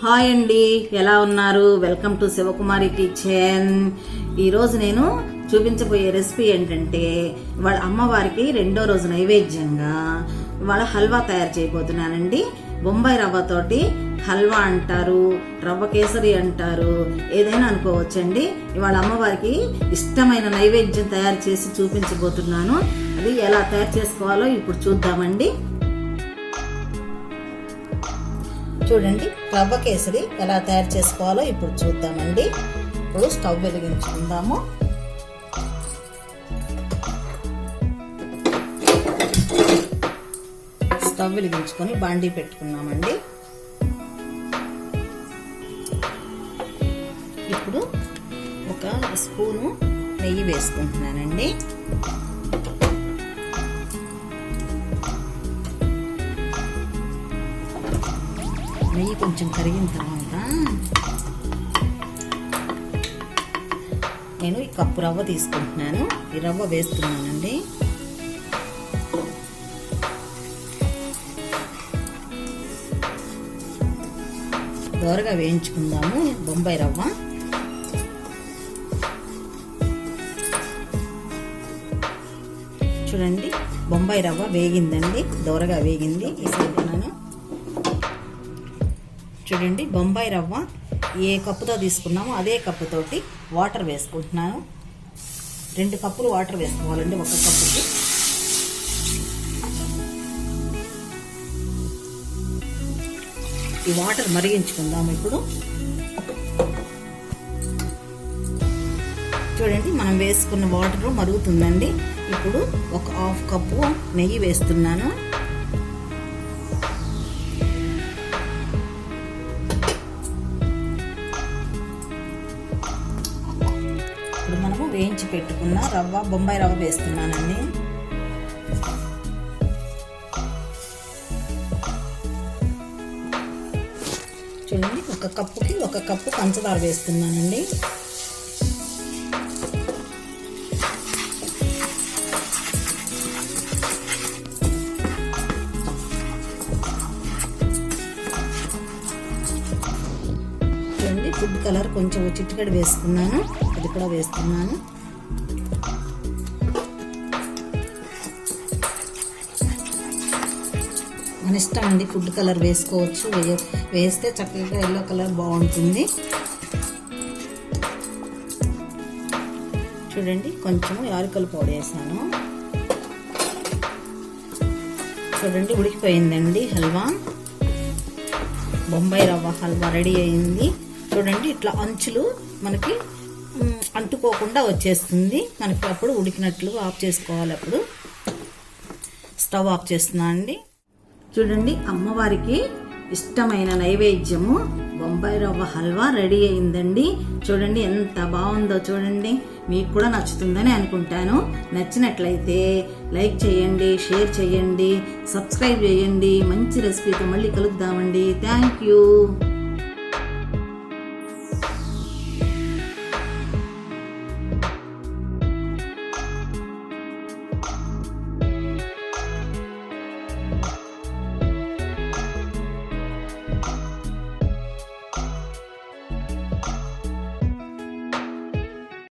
Hi అండి, ఎలా ఉన్నారు? Welcome to Shivakumari kitchen. ఈరోజు నేను చూపించబోయే రెసిపీ ఏంటంటే వాళ్ళ అమ్మవారికి రెండో రోజు నైవేద్యంగా వాళ్ళ హల్వా తయారు చేయబోతున్నానండి. బొంబాయి రవ్వతోటి హల్వా అంటారు, రవ్వ కేసరి అంటారు, ఏదైనా అనుకోవచ్చండి. ఇవాళ అమ్మవారికి ఇష్టమైన నైవేద్యం తయారు చేసి చూపించబోతున్నాను. అది ఎలా తయారు చేసుకోవాలో ఇప్పుడు చూద్దామండి. చూడండి, రవ్వ కేసరి ఎలా తయారు చేసుకోవాలో ఇప్పుడు చూద్దామండి. ఇప్పుడు స్టవ్ వెలిగించుకుందాము. స్టవ్ వెలిగించుకొని బాండీ పెట్టుకున్నామండి. ఇప్పుడు ఒక స్పూను నెయ్యి వేసుకుంటున్నానండి. నెయ్యి కొంచెం కరిగిన తర్వాత నేను ఈ కప్పు రవ్వ తీసుకుంటున్నాను. ఈ రవ్వ వేస్తున్నానండి. దోరగా వేయించుకుందాము బొంబాయి రవ్వ. చూడండి, బొంబాయి రవ్వ వేగిందండి, దోరగా వేగింది. ఈ సైడ్లను చూడండి, బొంబాయి రవ్వ ఏ కప్పుతో తీసుకున్నామో అదే కప్పుతోటి వాటర్ వేసుకుంటున్నాను. 2 కప్పులు వాటర్ వేసుకోవాలండి ఒక కప్పుకి. ఈ వాటర్ మరిగించుకుందాము ఇప్పుడు. చూడండి, మనం వేసుకున్న వాటర్ మరుగుతుందండి. ఇప్పుడు ఒక 1/2 కప్పు నెయ్యి వేస్తున్నాను. ఇప్పుడు మనము వేయించి పెట్టుకున్న రవ్వ, బొంబాయి రవ్వ వేస్తున్నానండి. చూడండి, ఒక కప్పుకి 1 కప్పు పంచదార వేస్తున్నానండి. చూడండి, ఫుడ్ కలర్ కొంచెం చిటికెడు వేసుకున్నాను, అది కూడా వేస్తున్నాను. మన ఇష్టం అండి, ఫుడ్ కలర్ వేసుకోవచ్చు. వేస్తే చక్కగా ఎల్లో కలర్ బాగుంటుంది. చూడండి, కొంచెం యాలకుల పొడి వేసాను. చూడండి, ఉడికిపోయిందండి హల్వా. బొంబాయి రవ్వ హల్వా రెడీ అయింది. చూడండి, ఇట్లా అంచులు మనకి అంటుకోకుండా వచ్చేస్తుంది. మనకి అప్పుడు ఉడికినట్లు ఆఫ్ చేసుకోవాలి. అప్పుడు స్టవ్ ఆఫ్ చేస్తున్నా అండి. చూడండి, అమ్మవారికి ఇష్టమైన నైవేద్యము బొంబాయి రవ్వ హల్వా రెడీ అయిందండి. చూడండి ఎంత బాగుందో. చూడండి, మీకు కూడా నచ్చుతుందని అనుకుంటాను. నచ్చినట్లయితే లైక్ చేయండి, షేర్ చేయండి, సబ్స్క్రైబ్ చేయండి. మంచి రెసిపీతో మళ్ళీ కలుద్దామండి. Thank you.